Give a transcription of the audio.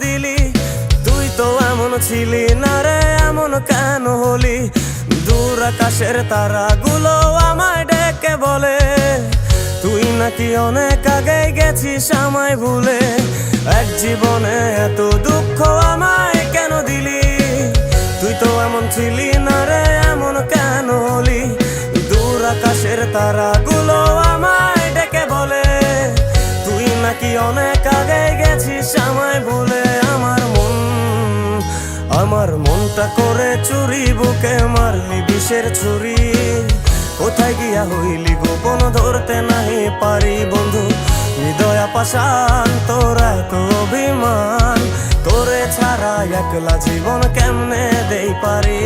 দিলি? তুই তো এমন ছিলি না রে, এমন কেন হলি? দূর আকাশের তারাগুলো আমায় ডেকে বলে তুই নাকি অনেক আগে গেছিস আমায় ভুলে। এক জীবনে এত দুঃখ আমায় কেন দিলি? তুই তো এমন ছিলি না রে, এমন কেন হলি? দূর আকাশের তারাগুলো আমায় ডেকে বলে তুই নাকি অনেক আগে গেছিস আমায় ভুলে। আমার মনটা করে চুরি, বুকে মারলি বিষের ছুরি। কোথায় গিয়া হইলি গোপন ধরতে নাহি পারি বন্ধু। হৃদয় পাষাণ তোর এত অভিমান, তোরে ছাড়া একলা জীবন কেমনে দেই পারি।